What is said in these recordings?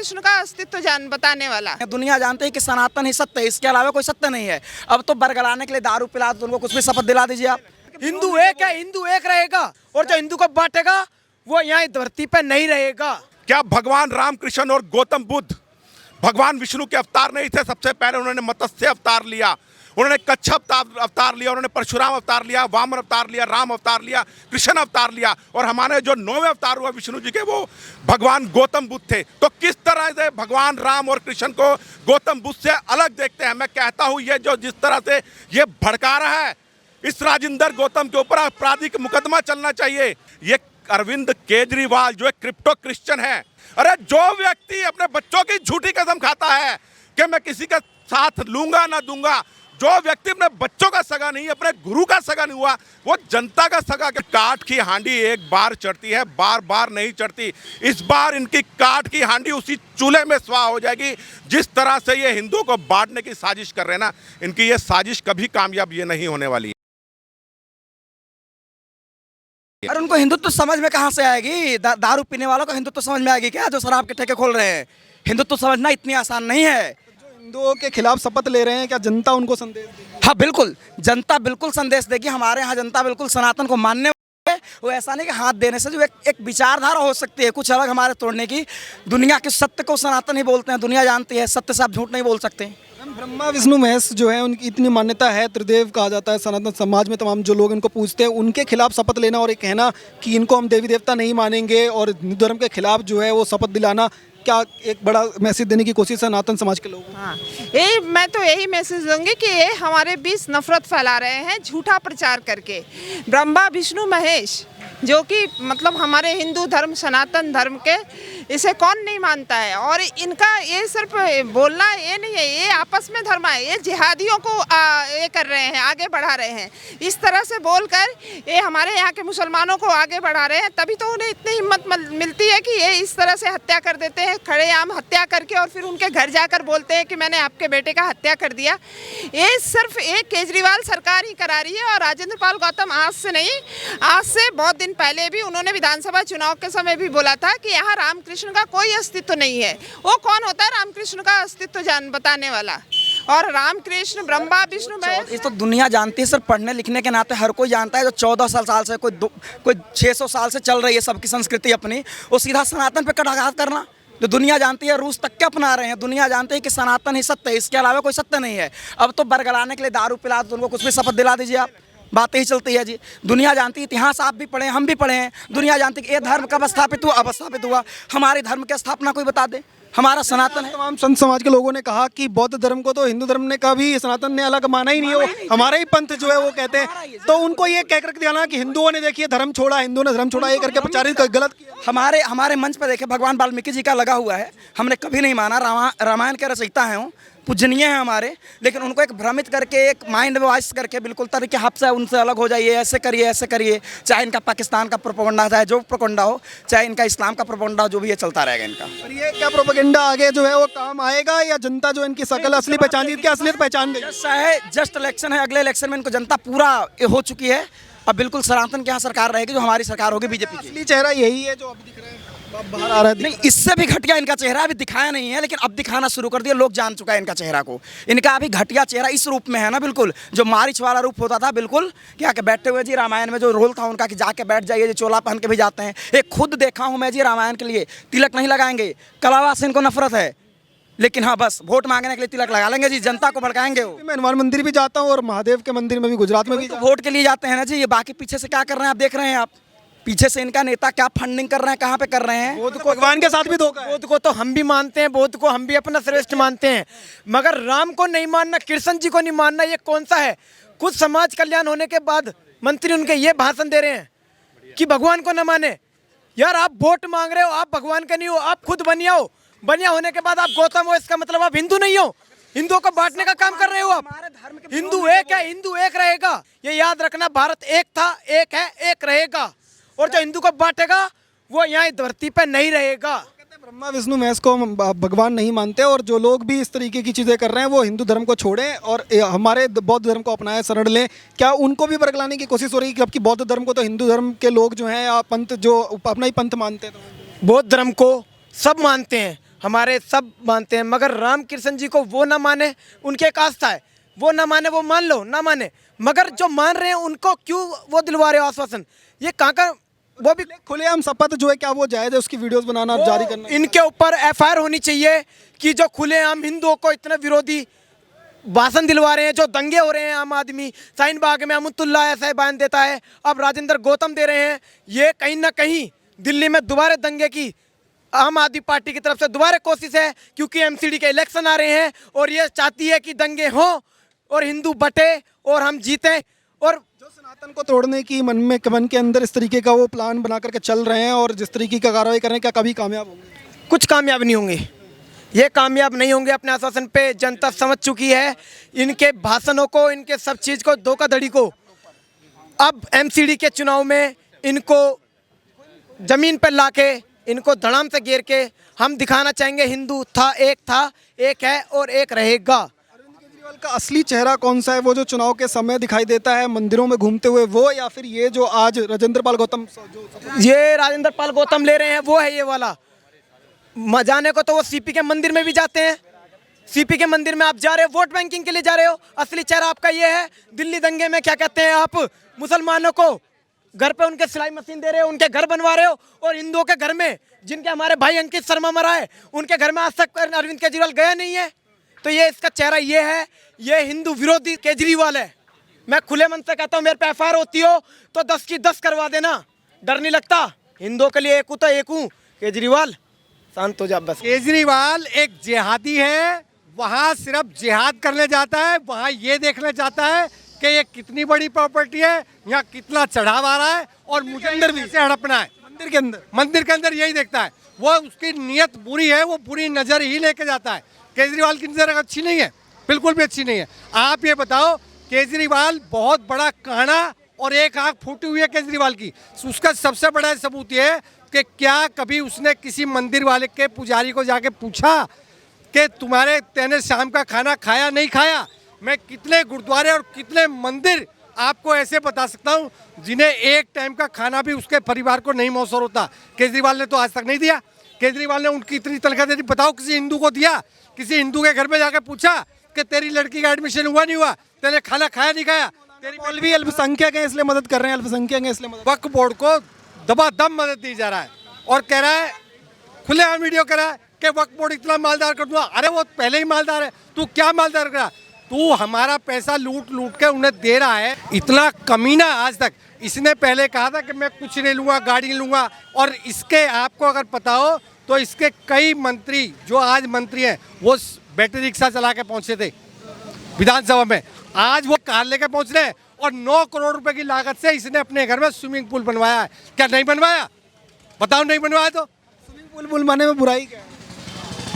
कृष्ण का अस्तित्व बताने वाला। दुनिया जानती है कि सनातन ही सत्य है, इसके अलावा कोई सत्य नहीं है। अब तो बरगलाने के लिए दारू पिला दो, उनको कुछ भी शपथ दिला दीजिए आप। हिंदू एक है, हिंदू एक रहेगा, और जो हिंदू को बांटेगा वो यहाँ धरती पे नहीं रहेगा। क्या भगवान रामकृष्ण और गौतम बुद्ध भगवान विष्णु के अवतार नहीं थे? सबसे पहले उन्होंने मत्स्य अवतार लिया, उन्होंने कच्छप अवतार लिया, उन्होंने परशुराम अवतार लिया, वामन अवतार लिया, राम अवतार लिया, कृष्ण अवतार लिया, और हमारे जो 9वें अवतार हुआ विष्णु जी के वो भगवान गौतम बुद्ध थे। तो किस तरह से भगवान राम और कृष्ण को गौतम बुद्ध से अलग देखते हैं? मैं कहता हूँ ये जो जिस तरह से ये भड़का रहा है, इस राजेंद्र गौतम के ऊपर आपराधिक मुकदमा चलना चाहिए। ये अरविंद केजरीवाल जो एक क्रिप्टो क्रिश्चियन है, अरे जो व्यक्ति अपने बच्चों की झूठी कसम खाता है कि मैं किसी का साथ लूंगा ना दूंगा, जो व्यक्ति अपने बच्चों का सगा नहीं, अपने गुरु का सगा नहीं हुआ, वो जनता का सगा। काठ की हांडी एक बार चढ़ती है, बार बार नहीं चढ़ती। इस बार इनकी काठ की हांडी उसी चूल्हे में स्वाह हो जाएगी। जिस तरह से ये हिंदुओं को बांटने की साजिश कर रहे हैं ना, इनकी ये साजिश कभी कामयाब ये नहीं होने वाली है। और उनको हिंदुत्व समझ में कहाँ से आएगी? दारू पीने वालों को हिंदुत्व समझ में आएगी क्या, जो शराब के ठेके खोल रहे हैं? हिंदुत्व समझना इतनी आसान नहीं है। जो हिंदुओं के खिलाफ शपथ ले रहे हैं, क्या जनता उनको संदेश देगी? हाँ बिल्कुल, जनता बिल्कुल संदेश देगी। हमारे यहाँ जनता बिल्कुल सनातन को मानने वाली है। वो ऐसा नहीं कि हाथ देने से जो एक विचारधारा हो सकती है कुछ अलग हमारे तोड़ने की। दुनिया के सत्य को सनातन ही बोलते हैं, दुनिया जानती है सत्य से आप झूठ नहीं बोल सकते। ब्रह्मा विष्णु महेश जो है उनकी इतनी मान्यता है, त्रिदेव कहा जाता है सनातन समाज में। तमाम जो लोग इनको पूजते हैं उनके खिलाफ शपथ लेना और ये कहना कि इनको हम देवी देवता नहीं मानेंगे और हिंदू धर्म के खिलाफ जो है वो शपथ दिलाना, क्या एक बड़ा मैसेज देने की कोशिश है सनातन समाज के लोगों को? हाँ, यही मैं तो यही मैसेज दूंगी कि ये हमारे बीच नफरत फैला रहे हैं झूठा प्रचार करके। ब्रह्मा विष्णु महेश जो कि मतलब हमारे हिंदू धर्म सनातन धर्म के, इसे कौन नहीं मानता है। और इनका ये सिर्फ बोलना ये नहीं है, ये आपस में धर्म है, ये जिहादियों को ये कर रहे हैं, आगे बढ़ा रहे हैं। इस तरह से बोलकर ये हमारे यहाँ के मुसलमानों को आगे बढ़ा रहे हैं, तभी तो उन्हें इतनी हिम्मत मिलती है कि ये इस तरह से हत्या कर देते हैं, खड़ेआम हत्या करके, और फिर उनके घर जाकर बोलते हैं कि मैंने आपके बेटे का हत्या कर दिया। ये सिर्फ एक केजरीवाल सरकार ही करा रही है। और राजेंद्र पाल गौतम आज से नहीं, आज से बहुत दिन पहले भी उन्होंने विधानसभा चुनाव के समय भी बोला था कि यहाँ रामकृष्ण का कोई अस्तित्व नहीं है। वो कौन होता है रामकृष्ण का अस्तित्व बताने वाला? और रामकृष्ण ब्रह्मा विष्णु महेश, इस तो दुनिया जानती है। सिर्फ पढ़ने लिखने के नाते हर कोई जानता है। जो 14 साल से कोई 600 साल से चल रही है सबकी संस्कृति अपनी, वो सीधा सनातन पे कटाघात करना, जो दुनिया जानती है, रूस तक क्या अपना रहे हैं। दुनिया जानती है कि सनातन ही सत्य है, इसके अलावा कोई सत्य नहीं है। अब तो बरगलाने के लिए दारू पिला दो, उनको कुछ भी शपथ दिला दीजिए आप। बातें ही चलती है जी। दुनिया जानती है, इतिहास आप भी पढ़े, हम भी पढ़े हैं। दुनिया जानती है कि ये धर्म कब स्थापित हुआ, अब स्थापित हुआ। हमारे धर्म की स्थापना कोई बता दे, हमारा सनातन है। तमाम संत समाज के लोगों ने कहा कि बौद्ध धर्म को तो हिंदू धर्म ने कभी सनातन ने अलग माना ही नहीं है, वो हमारा ही पंथ जो है वो कहते हैं। तो उनको ये कह करके दिखाना कि हिंदुओं ने देखिए धर्म छोड़ा, हिंदुओं ने धर्म छोड़ा, ये करके प्रचारित गलत किया। हमारे मंच पर देखे भगवान वाल्मीकि जी का लगा हुआ है, हमने कभी नहीं माना। रामायण के रचयिता हैं, पूजनीय है हमारे, लेकिन उनको एक भ्रमित करके, एक माइंड वॉइस करके बिल्कुल तरीके हब से उनसे अलग हो जाइए, ऐसे करिए ऐसे करिए। चाहे इनका पाकिस्तान का प्रोपेगेंडा, चाहे जो प्रोपेगेंडा हो, चाहे इनका इस्लाम का प्रोपेगेंडा, जो भी ये चलता रहेगा इनका। और ये क्या प्रोपेगेंडा आगे जो है वो काम आएगा, या जनता जो इनकी शकल असली पहचान, इसकी असलियत पहचान गई? जस्ट इलेक्शन है, अगले इलेक्शन में इनको जनता पूरा हो चुकी है। अब बिल्कुल सनातन के यहाँ सरकार रहेगी, जो हमारी सरकार होगी बीजेपी की। असली चेहरा यही है जो अब दिख रहा है, बाहर आ रहा है। नहीं, इससे भी घटिया इनका चेहरा अभी दिखाया नहीं है, लेकिन अब दिखाना शुरू कर दिया। लोग जान चुका है इनका चेहरा को। इनका अभी घटिया चेहरा इस रूप में है ना, बिल्कुल जो मारिच वाला रूप होता था, बिल्कुल क्या के बैठे हुए जी। रामायण में जो रोल था उनका कि जाके बैठ जाइए जी, चोला पहन के भी जाते हैं। एक खुद देखा हूँ मैं जी, रामायण के लिए तिलक नहीं लगाएंगे। कलावा से इनको नफरत है, लेकिन हाँ बस वोट मांगने के लिए तिलक लगा लेंगे जी, जनता को भड़काएंगे वो। मैं हनुमान मंदिर भी जाता हूँ और महादेव के मंदिर में भी, गुजरात में भी वोट के लिए जाते हैं ना जी। ये बाकी पीछे से क्या कर रहे हैं आप देख रहे हैं आप, पीछे से इनका नेता क्या फंडिंग कर रहे हैं, कहाँ पे कर रहे हैं। बुद्ध को भगवान के साथ भी धोखा है। बुद्ध को तो हम भी मानते हैं, बुद्ध को हम भी अपना श्रेष्ठ मानते हैं, मगर राम को नहीं मानना, कृष्ण जी को नहीं मानना, ये कौन सा है? कुछ समाज कल्याण होने के बाद मंत्री उनके ये भाषण दे रहे हैं कि भगवान को न माने। यार आप वोट मांग रहे हो, आप भगवान के नहीं हो, आप खुद बनिया हो। बनिया होने के बाद आप गौतम हो, इसका मतलब आप हिंदू नहीं हो। हिंदुओं को बांटने का काम कर रहे हो आप। हिंदू एक है, हिंदू एक रहेगा, ये याद रखना। भारत एक था, एक है, एक रहेगा, और जो हिंदू को बांटेगा वो यहाँ धरती पे नहीं रहेगा। ब्रह्मा विष्णु महेश को भगवान नहीं मानते, और जो लोग भी इस तरीके की चीज़ें कर रहे हैं वो हिंदू धर्म को छोड़ें और हमारे बौद्ध धर्म को अपनाएं, शरण लें। क्या उनको भी बरगलाने की कोशिश हो रही है? जबकि बौद्ध धर्म को तो हिंदू धर्म के लोग जो हैं या पंथ जो अपना ही पंथ मानते हैं, बौद्ध धर्म को सब मानते हैं। हमारे सब मानते हैं, मगर रामकृष्ण जी को वो ना माने, उनकी एक आस्था है, वो ना माने, वो मान लो ना माने, मगर जो मान रहे हैं उनको क्यों वो दिलवा रहे हो आश्वासन? ये कहाँ का, वो भी खुलेआम शपथ जो है क्या वो जायज़ है, उसकी वीडियोस बनाना और जारी करना? इनके ऊपर एफआईआर होनी चाहिए कि जो खुलेआम हिंदुओं को इतने विरोधी भाषण दिलवा रहे हैं, जो दंगे हो रहे हैं, आम आदमी शाहीन बाग में अमतुल्ला ऐसा ही बयान देता है, अब राजेंद्र गौतम दे रहे हैं, ये कहीं ना कहीं दिल्ली में दोबारा दंगे की आम आदमी पार्टी की तरफ से दोबारा कोशिश है, क्योंकि एमसीडी के इलेक्शन आ रहे हैं और ये चाहती है कि दंगे हों और हिंदू बटे और हम जीतें। और जो सनातन को तोड़ने की मन के अंदर इस तरीके का वो प्लान बना करके चल रहे हैं और जिस तरीके का कार्रवाई कर रहे हैं, क्या कभी कामयाब होंगे? कुछ कामयाब नहीं होंगे, ये कामयाब नहीं होंगे। अपने आश्वासन पे जनता समझ चुकी है, इनके भाषणों को, इनके सब चीज़ को, धोखाधड़ी को। अब एमसीडी के चुनाव में इनको ज़मीन पर लाके, इनको धड़ाम से घेर के हम दिखाना चाहेंगे हिंदू था, एक है और एक रहेगा। अरविंद केजरीवाल का असली चेहरा कौन सा है? वो जो चुनाव के समय दिखाई देता है मंदिरों में घूमते हुए, वो, या फिर ये जो आज राजेंद्र पाल गौतम ये राजेंद्र पाल गौतम ले रहे हैं, वो है ये वाला? जाने को तो वो सीपी के मंदिर में भी जाते हैं, सीपी के मंदिर में आप जा रहे हो वोट बैंकिंग के लिए जा रहे हो, असली चेहरा आपका ये है। दिल्ली दंगे में क्या कहते हैं आप, मुसलमानों को घर पे उनके सिलाई मशीन दे रहे हो, उनके घर बनवा रहे हो, और हिंदुओं के घर में जिनके हमारे भाई अंकित शर्मा मरा है, उनके घर में आज तक अरविंद केजरीवाल गया नहीं है। तो ये इसका चेहरा ये है, ये हिंदू विरोधी केजरीवाल है। मैं खुले मन से कहता हूँ, मेरे पे एफआईआर होती हो तो 10 की 10 करवा देना, डर नहीं लगता। हिंदुओं के लिए एक हूँ तो एक हूँ। केजरीवाल शांत हो जा बस। केजरीवाल एक जिहादी है, वहाँ सिर्फ जिहाद करने जाता है, वहाँ ये देखना चाहता है कि ये कितनी बड़ी प्रॉपर्टी है, यहाँ कितना चढ़ाव आ रहा है और मुझे अंदर भी से हड़पना है। मंदिर के अंदर यही देखता है। वो उसकी नीयत बुरी है, वो बुरी नज़र ही लेके जाता है। केजरीवाल की नज़र अच्छी नहीं है, बिल्कुल भी अच्छी नहीं है। आप ये बताओ, केजरीवाल बहुत बड़ा काना और एक आँख फूटी हुई है केजरीवाल की। उसका सबसे बड़ा सबूत ये है कि क्या कभी उसने किसी मंदिर वाले के पुजारी को जाके पूछा कि तेने शाम का खाना खाया नहीं खाया? मैं कितने गुरुद्वारे और कितने मंदिर आपको ऐसे बता सकता हूँ जिन्हें एक टाइम का खाना भी उसके परिवार को नहीं मौसर होता। केजरीवाल ने तो आज तक नहीं दिया। केजरीवाल ने उनकी इतनी तनख्वाह दे दी, बताओ किसी हिंदू को दिया? किसी हिंदू के घर में जाकर पूछा कि तेरी लड़की का एडमिशन हुआ नहीं हुआ, तेने खाना खाया नहीं खाया? तेरी मौलवी अल्पसंख्यक हैं इसलिए मदद कर रहे हैं, अल्पसंख्यक हैं इसलिए मदद। वक्फ बोर्ड को दबादम मदद दी जा रहा है और कह रहा है, खुलेआम वीडियो कह रहा है कि वक्फ बोर्ड इतना मालदार कर दूंगा। अरे वो पहले ही मालदार है, तू क्या मालदार करा? तू हमारा पैसा लूट लूट के उन्हें दे रहा है। इतना कमीना आज तक। इसने पहले कहा था कि मैं कुछ नहीं लूँगा, गाड़ी नहीं लूँगा, और इसके आपको अगर पता हो तो इसके कई मंत्री जो आज मंत्री हैं वो बैटरी रिक्शा चला के पहुँचे थे विधानसभा में, आज वो कार लेके पहुँच रहे हैं। और 9 करोड़ रुपए की लागत से इसने अपने घर में स्विमिंग पूल बनवाया है। क्या नहीं बनवाया? बताओ, नहीं बनवाया तो? स्विमिंग पूल बनवाने में बुराई क्या है?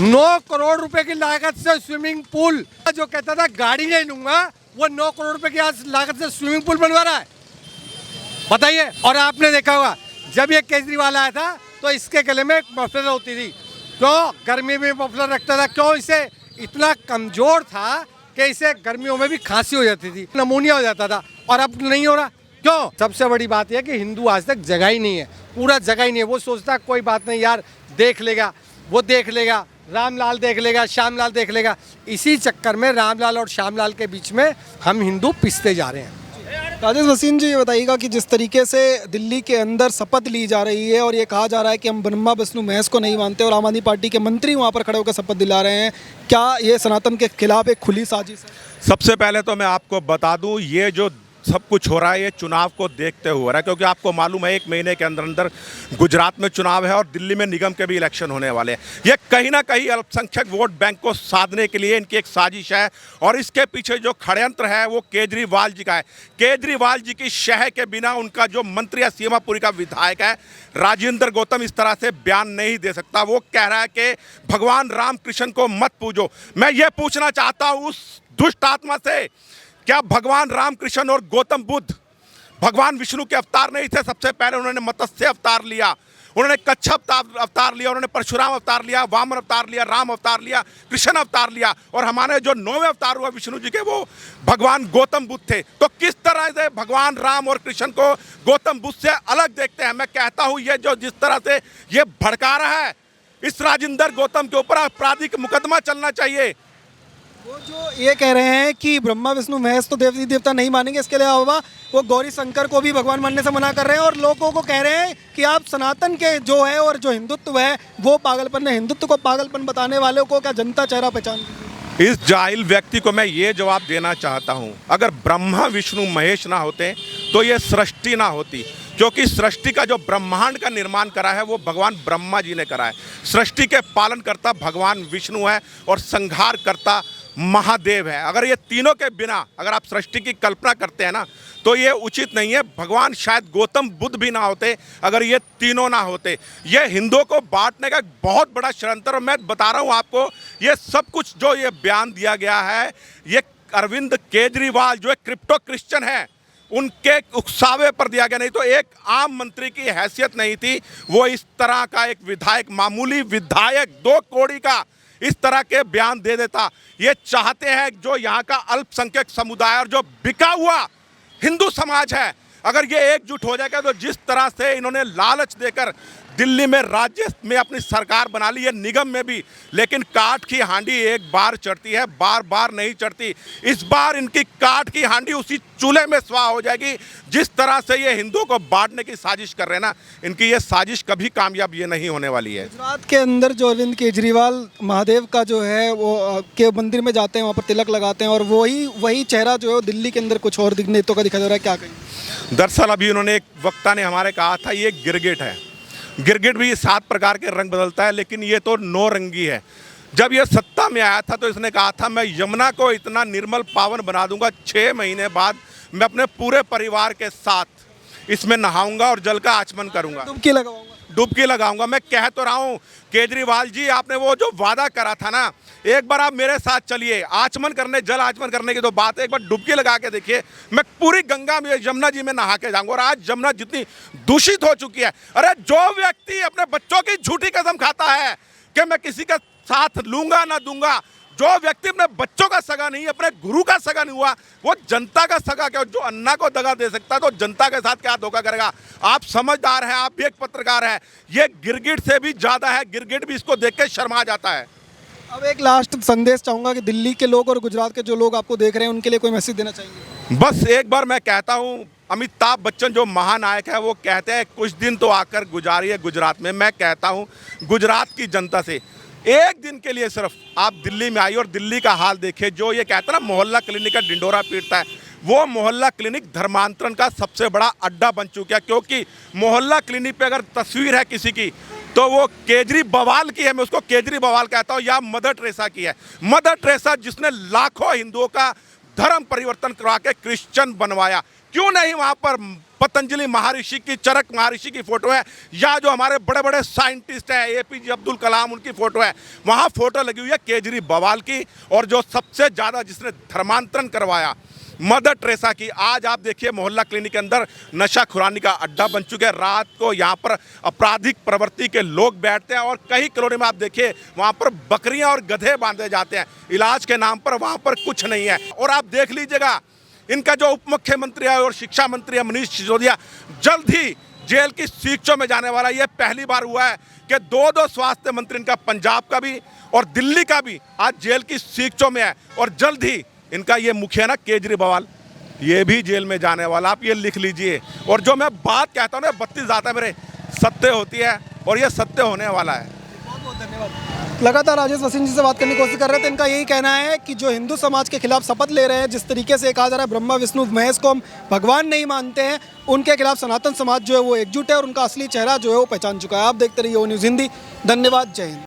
9 करोड़ रुपए की लागत से स्विमिंग पूल, जो कहता था गाड़ी नहीं लूंगा, वो 9 करोड़ रुपए की आज लागत से स्विमिंग पूल बनवा रहा है। बताइए। और आपने देखा होगा जब ये केजरीवाल आया था तो इसके गले में एक मफलर होती थी। क्यों? गर्मी में मफलर रखता था। क्यों? इसे इतना कमजोर था कि इसे गर्मियों में भी खांसी हो जाती थी, नमूनिया हो जाता था, और अब नहीं हो रहा। क्यों? सबसे बड़ी बात यह कि हिंदू आज तक जगह ही नहीं है, पूरा जगह ही नहीं है। वो सोचता कोई बात नहीं यार, देख लेगा, वो देख लेगा, रामलाल देख लेगा, श्यामलाल देख लेगा। इसी चक्कर में रामलाल और श्यामलाल के बीच में हम हिंदू पिसते जा रहे हैं। राजेश वसीम जी, ये बताइएगा कि जिस तरीके से दिल्ली के अंदर शपथ ली जा रही है और ये कहा जा रहा है कि हम ब्रह्मा विष्णु महेश को नहीं मानते, और आम आदमी पार्टी के मंत्री वहाँ पर खड़े होकर शपथ दिला रहे हैं, क्या ये सनातन के खिलाफ एक खुली साजिश है? सबसे पहले तो मैं आपको बता दूं, ये जो सब कुछ हो रहा है ये चुनाव को देखते हुए हो रहा है, क्योंकि आपको मालूम है 1 महीने के अंदर अंदर गुजरात में चुनाव है और दिल्ली में निगम के भी इलेक्शन होने वाले हैं। ये कहीं ना कहीं अल्पसंख्यक वोट बैंक को साधने के लिए इनकी एक साजिश है, और इसके पीछे जो षड्यंत्र है वो केजरीवाल जी का है। केजरीवाल जी की शह के बिना उनका जो मंत्री है, सीमापुरी का विधायक है राजेंद्र गौतम, इस तरह से बयान नहीं दे सकता। वो कह रहा है कि भगवान रामकृष्ण को मत पूजो। मैं ये पूछना चाहता हूँ उस दुष्ट आत्मा से, क्या भगवान रामकृष्ण और गौतम बुद्ध भगवान विष्णु के अवतार नहीं थे? सबसे पहले उन्होंने मत्स्य अवतार लिया, उन्होंने कच्छप अवतार लिया, उन्होंने परशुराम अवतार लिया, वामन अवतार लिया, राम अवतार लिया, कृष्ण अवतार लिया, और हमारे जो 9वें अवतार हुआ विष्णु जी के वो भगवान गौतम बुद्ध थे। तो किस तरह से भगवान राम और कृष्ण को गौतम बुद्ध से अलग देखते हैं? मैं कहता हूँ ये जो जिस तरह से ये भड़का रहा है इस राजिंदर गौतम के ऊपर आपराधिक मुकदमा चलना चाहिए। वो जो ये कह रहे हैं कि ब्रह्मा विष्णु महेश तो देवी देवता नहीं मानेंगे, इसके अलावा वो गौरी शंकर को भी भगवान मानने से मना कर रहे हैं और लोगों को कह रहे हैं कि आप सनातन के जो है और जो हिंदुत्व है वो पागलपन है। हिंदुत्व को पागलपन बताने वालों को क्या जनता चेहरा पहचान? इस जाहिल व्यक्ति को मैं ये जवाब देना चाहता हूँ, अगर ब्रह्मा विष्णु महेश ना होते तो ये सृष्टि ना होती, क्योंकि सृष्टि का जो ब्रह्मांड का निर्माण करा है वो भगवान ब्रह्मा जी ने करा है। सृष्टि के पालन करता भगवान विष्णु है और संहार करता महादेव है। अगर ये तीनों के बिना अगर आप सृष्टि की कल्पना करते हैं ना तो ये उचित नहीं है। भगवान शायद गौतम बुद्ध भी ना होते अगर ये तीनों ना होते। ये हिंदुओं को बांटने का एक बहुत बड़ा षड्यंत्र, और मैं बता रहा हूँ आपको, ये सब कुछ जो ये बयान दिया गया है ये अरविंद केजरीवाल जो एक क्रिप्टो क्रिश्चियन है उनके उकसावे पर दिया गया, नहीं तो एक आम मंत्री की हैसियत नहीं थी वो इस तरह का एक विधायक, मामूली विधायक 2 कौड़ी का इस तरह के बयान दे देता। ये चाहते हैं जो यहाँ का अल्पसंख्यक समुदाय और जो बिका हुआ हिंदू समाज है, अगर ये एकजुट हो जाएगा तो जिस तरह से इन्होंने लालच देकर दिल्ली में राज्य में अपनी सरकार बना ली है, निगम में भी, लेकिन काठ की हांडी एक बार चढ़ती है, बार बार नहीं चढ़ती। इस बार इनकी काठ की हांडी उसी चूल्हे में स्वाह हो जाएगी। जिस तरह से ये हिंदुओं को बांटने की साजिश कर रहे हैं ना, इनकी ये साजिश कभी कामयाब ये नहीं होने वाली है। गुजरात के अंदर जो अरविंद केजरीवाल महादेव का जो है वो के मंदिर में जाते हैं, वहाँ पर तिलक लगाते हैं और वही चेहरा जो है वो दिल्ली के अंदर कुछ और नेताओं का दिखाई दे रहा है, क्या कहें? दरअसल अभी उन्होंने एक वक्ता ने हमारे कहा था ये गिरगिट है। गिरगिट भी 7 प्रकार के रंग बदलता है, लेकिन ये तो 9 रंगी है। जब ये सत्ता में आया था तो इसने कहा था मैं यमुना को इतना निर्मल पावन बना दूंगा, 6 महीने बाद मैं अपने पूरे परिवार के साथ इसमें नहाऊंगा और जल का आचमन करूंगा, डुबकी लगाऊंगा। मैं कह तो रहा हूँ केजरीवाल जी, आपने वो जो वादा करा था ना, एक बार आप मेरे साथ चलिए आचमन करने, जल आचमन करने की तो बात है, एक बार डुबकी लगा के देखिए। मैं पूरी गंगा में, यमुना जी में नहा के जाऊंगा। और आज यमुना जितनी दूषित हो चुकी है, अरे जो व्यक्ति अपने बच्चों की झूठी कसम खाता है कि मैं किसी का साथ लूंगा ना दूंगा, जो व्यक्ति अपने बच्चों का सगा नहीं, अपने गुरु का सगा नहीं हुआ, वो जनता का सगा क्या? जो अन्ना को दगा दे सकता है तो जनता के साथ क्या धोखा करेगा? आप समझदार हैं, आप भी एक पत्रकार हैं, ये गिरगिट से भी ज्यादा है। गिरगिट भी इसको देख के शर्मा जाता है। अब एक लास्ट संदेश चाहूंगा कि दिल्ली के लोग और गुजरात के जो लोग आपको देख रहे हैं उनके लिए कोई मैसेज देना चाहिए? बस एक बार मैं कहता हूँ, अमिताभ बच्चन जो महानायक है वो कहते हैं कुछ दिन तो आकर गुजारिए गुजरात में। मैं कहता हूँ गुजरात की जनता से, एक दिन के लिए सिर्फ आप दिल्ली में आइए और दिल्ली का हाल देखिए। जो ये कहता है ना मोहल्ला क्लिनिक का ढिंडोरा पीटता है, वो मोहल्ला क्लिनिक धर्मांतरण का सबसे बड़ा अड्डा बन चुका है। क्योंकि मोहल्ला क्लिनिक पे अगर तस्वीर है किसी की तो वो केजरी बवाल की है, मैं उसको केजरी बवाल कहता हूँ, या मदर टेरेसा की है। मदर टेरेसा जिसने लाखों हिंदुओं का धर्म परिवर्तन करवा के क्रिश्चियन बनवाया। क्यों नहीं वहाँ पर पतंजलि महर्षि की, चरक महर्षि की फोटो है, या जो हमारे बड़े बड़े साइंटिस्ट हैं एपीजे अब्दुल कलाम उनकी फोटो है, वहाँ फोटो लगी हुई है केजरी बवाल की। और जो सबसे ज़्यादा जिसने धर्मांतरण करवाया मदर टेरेसा की। आज आप देखिए मोहल्ला क्लिनिक के अंदर नशा खुरानी का अड्डा बन चुके हैं। रात को यहाँ पर आपराधिक प्रवृत्ति के लोग बैठते हैं और कई कॉलोनी में आप देखिए वहाँ पर बकरियाँ और गधे बांधे जाते हैं इलाज के नाम पर। वहाँ पर कुछ नहीं है। और आप देख लीजिएगा इनका जो उप मुख्यमंत्री है और शिक्षा मंत्री है मनीष सिसोदिया, जल्द ही जेल की सीखों में जाने वाला। ये पहली बार हुआ है कि 2 स्वास्थ्य मंत्री इनका, पंजाब का भी और दिल्ली का भी, आज जेल की सीखों में है। और जल्द ही इनका ये मुखिया ना केजरी बवाल, ये भी जेल में जाने वाला। आप ये लिख लीजिए। और जो मैं बात कहता हूँ ना 32 जाता है मेरे, सत्य होती है और ये सत्य होने वाला है। बहुत बहुत धन्यवाद। लगातार राजेश वसीम जी से बात करने की कोशिश कर रहे थे। इनका यही कहना है कि जो हिंदू समाज के खिलाफ शपथ ले रहे हैं, जिस तरीके से कहा जा रहा है ब्रह्मा विष्णु महेश को हम भगवान नहीं मानते हैं, उनके खिलाफ सनातन समाज जो है वो एकजुट है और उनका असली चेहरा जो है वो पहचान चुका है। आप देखते रहिए ओ न्यूज़ हिंदी। धन्यवाद। जय हिंद।